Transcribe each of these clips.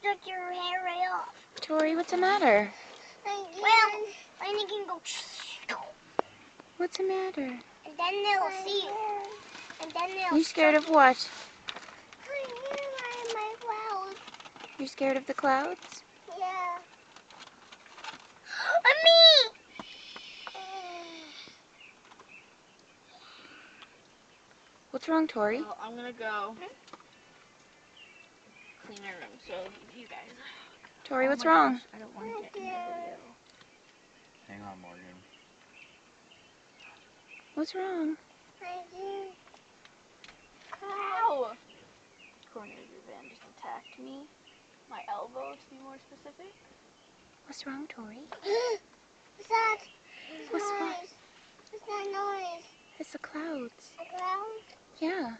took your hair right off. Tori, what's the matter? Well, lightning can go. What's the matter? And then they'll see you. And then they'll. You scared of what? My clouds. You're scared of the clouds? Yeah. Me! What's wrong, Tori? Well, I'm gonna go clean my room, so you guys. Tori, what's wrong? Gosh, I don't want to get in the video. Hang on, Morgan. What's wrong? Ow! Corner of your van just attacked me. My elbow, to be more specific. What's wrong, Tori? What's that? What's what? What's that noise? It's the clouds. A cloud? Yeah,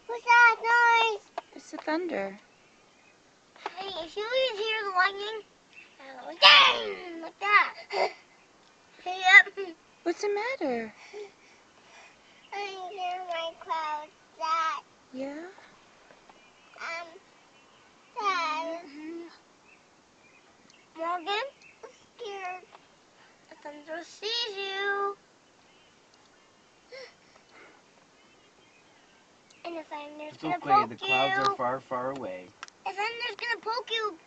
What's that noise? it's the thunder. Hey, if you hear the lightning, dang! Like that. Yep. What's the matter? I hear my clouds. That. Yeah? Dad. Morgan, I'm scared. The thunder sees you. And the thunder's It's gonna okay, poke the clouds you. are far, far away. The thunder's gonna poke you.